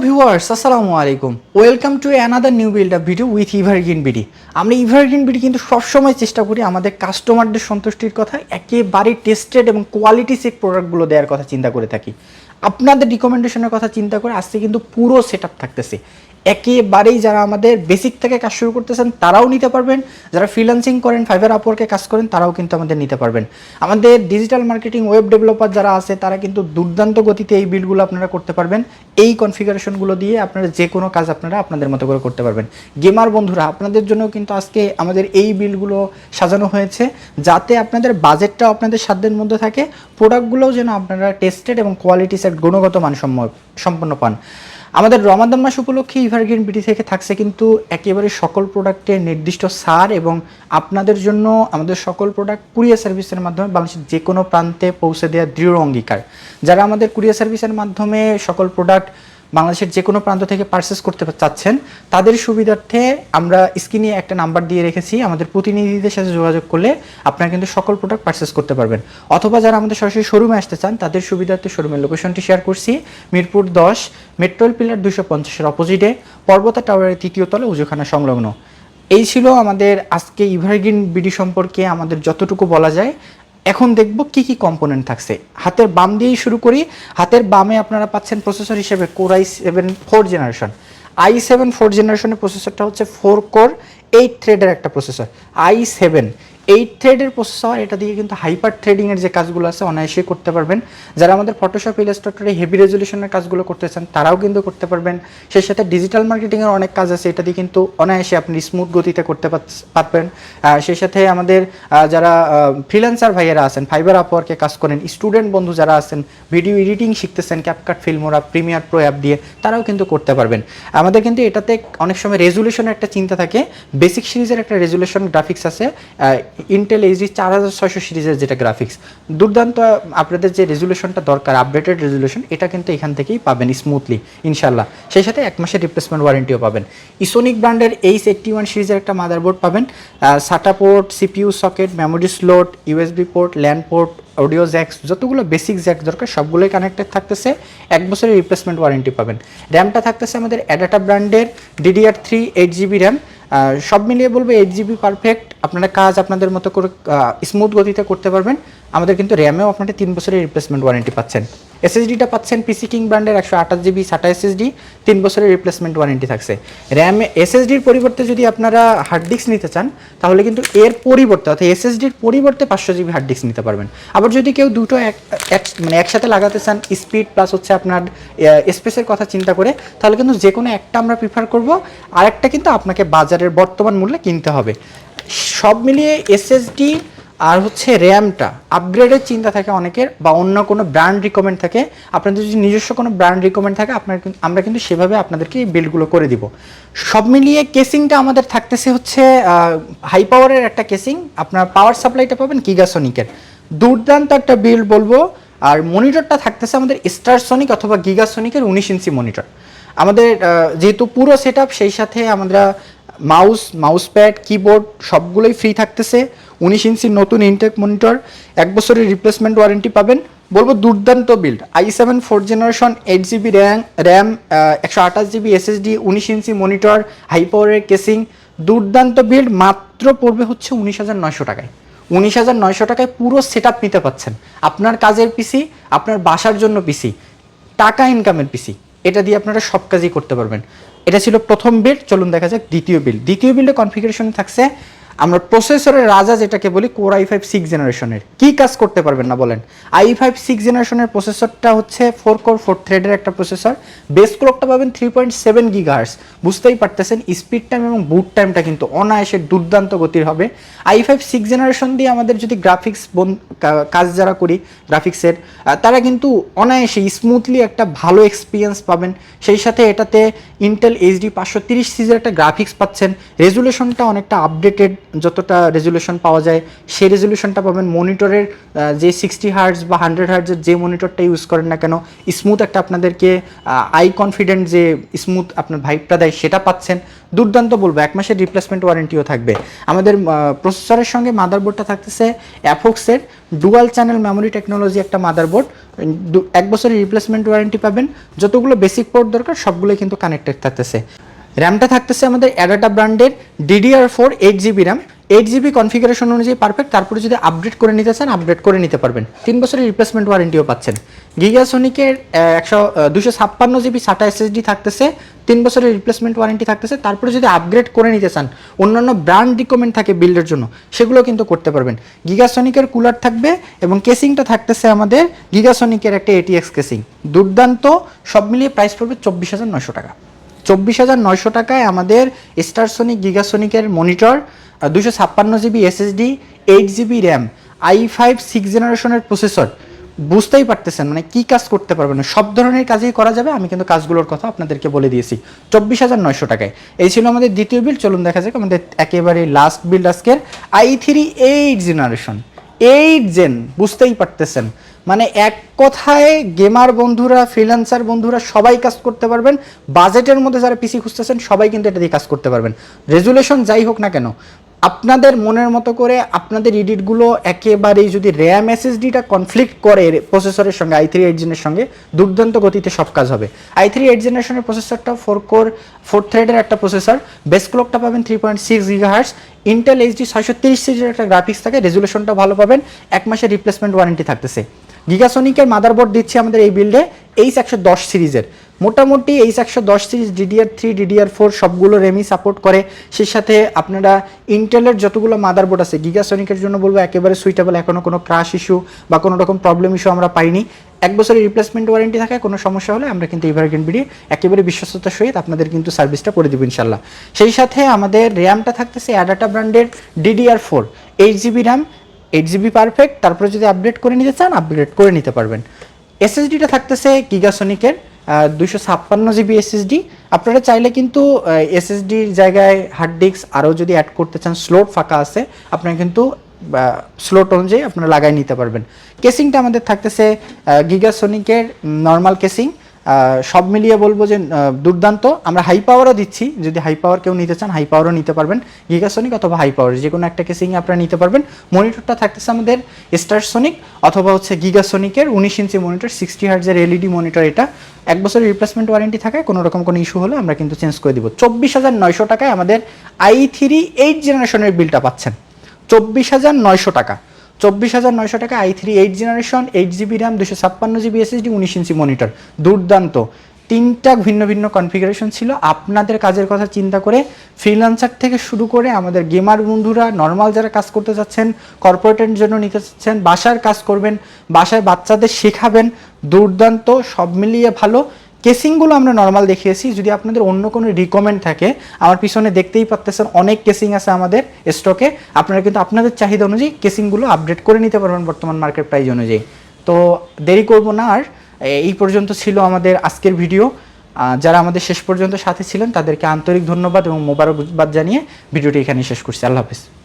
Viewers আসসালামু আলাইকুম, welcome to another new build up video with ইভারগ্রিন BD. আমরা ইভারগ্রিন BD কিন্তু সবসময় চেষ্টা করি আমাদের কাস্টমারদের সন্তুষ্টির কথা, একেবারে টেস্টেড এবং কোয়ালিটি সেট প্রোডাক্টগুলো দেওয়ার কথা চিন্তা করে থাকি। আপনাদের রিকমেন্ডেশনের কথা চিন্তা করে আজকে কিন্তু পুরো সেট আপ থাকতেছে। একেবারেই যারা আমাদের বেসিক থেকে কাজ শুরু করতেছেন তারাও নিতে পারবেন, যারা ফ্রিল্যান্সিং করেন, ফাইবার আপওয়ার্কে কাজ করেন তারাও কিন্তু আমাদের নিতে পারবেন। আমাদের ডিজিটাল মার্কেটিং ওয়েব ডেভেলপার যারা আছে তারা কিন্তু দুর্দান্ত গতিতে এই বিলগুলো আপনারা করতে পারবেন। এই কনফিগারেশনগুলো দিয়ে আপনারা যে কোনো কাজ আপনারা আপনাদের মতো করে করতে পারবেন। গেমার বন্ধুরা, আপনাদের জন্য কিন্তু আজকে আমাদের এই বিলগুলো সাজানো হয়েছে যাতে আপনাদের বাজেটটাও আপনাদের সাধ্যের মধ্যে থাকে, প্রোডাক্টগুলোও যেন আপনারা টেস্টেড এবং কোয়ালিটি সেট গুণগত সম্পন্ন পান। আমাদের রমাদান মাস উপলক্ষে ইভারগ্রিন বিডি থেকে থাকছে কিন্তু একেবারে সকল প্রোডাক্টের নির্দিষ্ট ছাড় এবং আপনাদের জন্য আমাদের সকল প্রোডাক্ট কুরিয়ার সার্ভিসের মাধ্যমে বাংলাদেশের যে কোনো প্রান্তে পৌঁছে দেওয়ার দৃঢ় অঙ্গীকার। যারা আমাদের কুরিয়ার সার্ভিসের মাধ্যমে সকল প্রোডাক্ট বাংলাদেশের যে কোনো প্রান্ত থেকে পারচেস করতে চাচ্ছেন তাদের সুবিধার্থে আমরা স্ক্রিনে একটা নাম্বার দিয়ে রেখেছি। আমাদের প্রতিনিধিদের সাথে যোগাযোগ করলে আপনারা কিন্তু সকল প্রোডাক্ট পারচেস করতে পারবেন। অথবা যারা আমাদের সরাসরি শোরুমে আসতে চান তাদের সুবিধার্থে শোরুমের লোকেশনটি শেয়ার করছি। মিরপুর 10 মেট্রোল পিলার 250-এর অপোজিটে পর্বতা টাওয়ারের 3য় তলে উজুখানা সংলগ্ন। এই ছিল আমাদের আজকে ইভারগ্রিন বিডি সম্পর্কে আমাদের যতটুকু বলা যায়। এখন দেখব কি কি কম্পোনেন্ট থাকছে। হাতের বাম দিয়েই শুরু করি। হাতের বামে আপনারা পাচ্ছেন প্রসেসর হিসেবে core i7 4th generation. i7 4th জেনারেশনের প্রসেসরটা হচ্ছে 4 কোর 8 থ্রেডের একটা প্রসেসর। i7 8 থ্রেডের প্রসেসর, এটা দিয়ে কিন্তু হাইপার থ্রেডিংয়ের যে কাজগুলো আছে অনায়াসেই করতে পারবেন। যারা আমাদের ফটোশপ ইলাস্ট্রেটরে হেভি রেজলিউশনের কাজগুলো করতে চান তারাও কিন্তু করতে পারবেন। সেই সাথে ডিজিটাল মার্কেটিংয়ের অনেক কাজ আছে, এটা দিয়ে কিন্তু অনায়াসে আপনি স্মুথ গতিতে করতে পারবেন। সেই সাথে আমাদের যারা ফ্রিল্যান্সার ভাইয়েরা আছেন, ফাইবার আপওয়ার্কে কাজ করেন, স্টুডেন্ট বন্ধু যারা আছেন, ভিডিও এডিটিং শিখতেছেন CapCut, Filmora, Premiere Pro app দিয়ে, তারাও কিন্তু করতে পারবেন। আমাদের কিন্তু এটাতে অনেক সময় রেজুলেশনের একটা চিন্তা থাকে। বেসিক সিরিজের একটা রেজুলেশন গ্রাফিক্স আছে, ইন্টেল এইচডি 4600 সিরিজের যেটা গ্রাফিক্স দুর্দান্ত। আপনাদের যে রেজুলেশনটা দরকার, আপডেটেড রেজুলেশন, এটা কিন্তু এখান থেকেই পাবেন স্মুথলি ইনশাল্লাহ। সেই সাথে 1 মাসের রিপ্লেসমেন্ট ওয়ারেন্টিও পাবেন। ইসোনিক ব্র্যান্ডের H81 সিরিজের একটা মাদারবোর্ড পাবেন। SATA port, CPU socket, memory slot, USB port, LAN port, audio jacks, যতগুলো বেসিক জ্যাক্স দরকার সবগুলোই কানেক্টেড থাকতেছে। 1 বছরের রিপ্লেসমেন্ট ওয়ারেন্টি পাবেন। র্যামটা থাকতেছে আমাদের অ্যাডাটা ব্র্যান্ডের DDR3 8GB র্যাম। সব মিলিয়ে বলবো 8GB পারফেক্ট। আপনারা কাজ আপনাদের মতো করে স্মুথ গতিতে করতে পারবেন। আমাদের কিন্তু র্যামেও আপনারা 3 বছরের রিপ্লেসমেন্ট ওয়ারেন্টি পাচ্ছেন। এসএসডিটা পাচ্ছেন পিসি কিং ব্র্যান্ডের 128GB SATA SSD, 3 বছরের রিপ্লেসমেন্ট ওয়ারেন্টি থাকছে। র্যাম এসএসডির পরিবর্তে যদি আপনারা হার্ড ডিস্ক নিতে চান তাহলে কিন্তু এর পরিবর্তে অর্থাৎ এসএসডির পরিবর্তে 500GB হার্ড ডিস্ক নিতে পারবেন। আবার যদি কেউ দুটো মানে একসাথে লাগাতে চান, স্পিড প্লাস হচ্ছে আপনার স্পেসের কথা চিন্তা করে, তাহলে কিন্তু যে কোনো একটা আমরা প্রিফার করব, আরেকটা কিন্তু আপনাকে বাজারের বর্তমান মূল্যে কিনতে হবে। সব মিলিয়ে এসএসডি আর হচ্ছে র্যামটা আপগ্রেডের চিন্তা থাকে অনেকের, বা অন্য কোনো ব্র্যান্ড রিকমেন্ড থাকে। আপনাদের যদি নিজস্ব কোনো ব্র্যান্ড রিকমেন্ড থাকে আমরা কিন্তু সেভাবে আপনাদেরকে এই বিল্ডগুলো করে দিব। সব মিলিয়ে কেসিংটা আমাদের থাকতেছে হচ্ছে হাই পাওয়ারের একটা কেসিং। আপনার পাওয়ার সাপ্লাইটা পাবেন গিগাসনিকের, দুর্দান্ত একটা বিল্ড বলবো। আর মনিটরটা থাকতেছে আমাদের স্টারসনিক অথবা গিগাসনিকের 19 ইঞ্চি মনিটর। আমাদের যেহেতু পুরো সেট আপ, সেই সাথে আমরা মাউস প্যাড, কিবোর্ড সবগুলোই ফ্রি থাকতেছে। 19 ইঞ্চির নতুন ইনটেক মনিটর, 1 বছরের রিপ্লেসমেন্ট ওয়ারেন্টি পাবেন। বলবো দুর্দান্ত build. i7 4th generation, 8GB RAM, 128GB SSD, 19 inch monitor, high পাওয়ারের কেসিং, দুর্দান্ত বিল্ড। মাত্র পড়বে হচ্ছে 19,900 টাকায়। 19,900 টাকায় পুরো সেট আপ নিতে পাচ্ছেন। আপনার কাজের পিসি, আপনার বাসার জন্য পিসি, টাকা ইনকামের পিসি, এটা দিয়ে আপনারা সব কাজই করতে পারবেন। এটা ছিল প্রথম বিল্ড। চলুন দেখা যাক দ্বিতীয় বিল্ড। দ্বিতীয় বিল্ডে কনফিগারেশন থাকছে আমরা প্রসেসরের রাজা যেটাকে বলি কোর i5 6 জেনারেশনের। কি কাজ করতে পারবেন না বলেন? i5 6 জেনারেশনের প্রসেসরটা হচ্ছে 4 কোর 4 থ্রেডের একটা প্রসেসর। বেস ক্লকটা পাবেন 3.7 GHz। বুঝতেই পারতেছেন স্পিড টাইম এবং বুট টাইমটা কিন্তু অনায়াসে দুর্দান্ত গতির হবে। i5 6 জেনারেশন দিয়ে আমাদের যদি গ্রাফিক্স কাজ যারা করি গ্রাফিক্সের, তারা কিন্তু অনায়াসে স্মুথলি একটা ভালো এক্সপিরিয়েন্স পাবেন। সেই সাথে এটাতে ইন্টেল এইচডি 530 সিরিজের একটা গ্রাফিক্স পাচ্ছেন। রেজুলেশনটা অনেকটা আপডেটেড যতটা রেজুলেশন পাওয়া যায় সেই রেজুলেশনটা পাবেন। মনিটরের যে 60 হার্টজ বা 100 হার্টজের যে মনিটরটা ইউজ করেন না কেন, স্মুথ একটা আপনাদেরকে আই কনফিডেন্ট যে স্মুথ আপনার ভাইবটা দেয় সেটা পাচ্ছেন। দুর্দান্ত বলবো, 1 মাসের রিপ্লেসমেন্ট ওয়ারেন্টিও থাকবে। আমাদের প্রসেসরের সঙ্গে মাদারবোর্ডটা থাকতেছে অ্যাফোক্সের ডুয়াল চ্যানেল মেমোরি টেকনোলজি একটা মাদারবোর্ড, 1 বছরের রিপ্লেসমেন্ট ওয়ারেন্টি পাবেন। যতগুলো বেসিক পোর্ট দরকার সবগুলোই কিন্তু কানেক্টেড থাকতেছে। র্যামটা থাকতেছে আমাদের অ্যাডাটা ব্র্যান্ডের DDR4 8GB RAM, 8GB configuration অনুযায়ী পারফেক্ট। তারপরে যদি আপডেট করে নিতে চান আপডেট করে নিতে পারবেন। 3 বছরের রিপ্লেসমেন্ট ওয়ারেন্টিও পাচ্ছেন। গিগাসনিকের 256GB SATA SSD থাকতেছে, 3 বছরের রিপ্লেসমেন্ট ওয়ারেন্টি থাকতেছে। তারপরে যদি আপগ্রেড করে নিতে চান, অন্যান্য ব্র্যান্ড রিকমেন্ড থাকে বিল্ডের জন্য, সেগুলো কিন্তু করতে পারবেন। গিগাসনিকের কুলার থাকবে এবং কেসিংটা থাকতেছে আমাদের গিগাসনিকের একটা ATX কেসিং। দুর্দান্ত, সব মিলিয়ে প্রাইস পড়বে 24,900 টাকা। 24,900 টাকায় আমাদের স্টারসনিক গিগাসনিকের monitor, 256GB SSD, 8GB RAM, i5 6 জেনারেশনের প্রসেসর। বুঝতেই পারতেছেন মানে কি কাজ করতে পারবেন, সব ধরনের কাজই করা যাবে। আমি কিন্তু কাজগুলোর কথা আপনাদেরকে বলে দিয়েছি 24,900 টাকায়। এই ছিল আমাদের দ্বিতীয় বিল্ড। চলুন দেখা যাক আমাদের একেবারে লাস্ট বিল্ড আজকের, i3 8 জেনারেশন, 8 জেন। বুঝতেই পারতেছেন মানে এক কথায় গেমার বন্ধুরা, ফ্রিল্যান্সার বন্ধুরা সবাই কাজ করতে পারবেন। বাজেটের মধ্যে যারা পিসি খুঁজতেছেন সবাই কিন্তু এটা দিয়ে কাজ করতে পারবেন। রেজুলেশন যাই হোক না কেন, আপনাদের মনের মতো করে আপনাদের এডিটগুলো একেবারেই যদি র্যাম এসএসডিটা কনফ্লিক্ট করে প্রসেসরের সঙ্গে, i3 8 জেনের সঙ্গে, দুর্দান্ত গতিতে সব কাজ হবে। i3 8 জেনারেশনের প্রসেসরটা 4 কোর 4 থ্রেডের একটা প্রসেসর, বেস ক্লকটা পাবেন 3.6 GHz, ইন্টেল HD 630 সিরিজের একটা গ্রাফিক্স থাকে, রেজুলেশনটা ভালো পাবেন। 1 মাসের রিপ্লেসমেন্ট ওয়ারেন্টি থাকতেছে। গিগাসনিকের মাদারবোর্ড দিচ্ছি আমাদের এই বিল্ডে H110 সিরিজের। মোটামুটি H110 সিরিজ DDR3 DDR4 সবগুলো রেমি সাপোর্ট করে। সেই সাথে আপনারা ইন্টেলের যতগুলো মাদারবোর্ড আছে গিগাসনিকের জন্য বলবো একেবারে সুইটেবল। এখনও কোনো ক্রাশ ইস্যু বা কোনো রকম প্রবলেম ইস্যু আমরা পাইনি। 1 বছরের রিপ্লেসমেন্ট ওয়ারেন্টি থাকে। কোনো সমস্যা হলে আমরা কিন্তু এভারগ্রিন বিডি একেবারে বিশ্বস্ততার সহিত আপনাদের কিন্তু সার্ভিসটা করে দেবো ইনশাল্লাহ। সেই সাথে আমাদের র্যামটা থাকতেছে অ্যাডাটা ব্র্যান্ডের DDR4 8GB RAM, 8GB perfect. তারপরে যদি আপডেট করে নিতে চান আপডেট করে নিতে পারবেন। এসএসডিটা থাকতেছে গিগাসনিকের 256GB SSD। আপনারা চাইলে কিন্তু SSDর জায়গায় হার্ড ডিস্ক আরও যদি অ্যাড করতে চান, স্লোট ফাঁকা আছে, আপনারা কিন্তু স্লোট অনুযায়ী আপনারা লাগাই নিতে পারবেন। কেসিংটা আমাদের থাকতেছে গিগাসনিকের নর্মাল কেসিং। সব মিলিয়ে বলবো যে দুর্দান্ত। আমরা হাই পাওয়ারও দিচ্ছি, যদি হাই পাওয়ার কেউ নিতে চান হাই পাওয়ারও নিতে পারবেন। গিগাসনিক অথবা হাই পাওয়ার যে কোনো একটা কেসিংয়ে আপনারা নিতে পারবেন। মনিটরটা থাকতেছে আমাদের স্টারসনিক অথবা হচ্ছে গিগাসনিকের 19 ইঞ্চি মনিটর, 60 হার্টজের LED মনিটর। এটা 1 বছরের রিপ্লেসমেন্ট ওয়ারেন্টি থাকায় কোনো রকম কোনো ইস্যু হলে আমরা কিন্তু চেঞ্জ করে দিব। 24,900 টাকায় আমাদের i3 8 জেনারেশনের বিলটা পাচ্ছেন। 24,900 টাকা। 24,900 টাকা i3 8 generation, 8GB RAM, 256GB SSD, 19 inch monitor. দুর্দান্ত। 3টা ভিন্ন ভিন্ন কনফিগারেশন ছিল। আপনাদের কাজের কথা চিন্তা করে ফ্রিল্যান্সার থেকে শুরু করে আমাদের গেমার বন্ধুরা, নর্মাল যারা কাজ করতে যাচ্ছেন, কর্পোরেটের জন্য নিতে চাচ্ছেন, বাসার কাজ করবেন, বাসায় বাচ্চাদের শেখাবেন, দুর্দান্ত। সব মিলিয়ে ভালো। কেসিংগুলো আমরা নর্মাল দেখিয়েছি। যদি আপনাদের অন্য কোনো রিকমেন্ড থাকে, আমার পিছনে দেখতেই পাচ্ছেন অনেক কেসিং আছে আমাদের স্টকে। আপনারা কিন্তু আপনাদের চাহিদা অনুযায়ী কেসিংগুলো আপডেট করে নিতে পারবেন বর্তমান মার্কেট প্রাইস অনুযায়ী। তো দেরি করব না আর, এই পর্যন্ত ছিল আমাদের আজকের ভিডিও। যারা আমাদের শেষ পর্যন্ত সাথে ছিলেন তাদেরকে আন্তরিক ধন্যবাদ এবং মোবারকবাদ জানিয়ে ভিডিওটি এখানে শেষ করছি। আল্লাহ হাফেজ।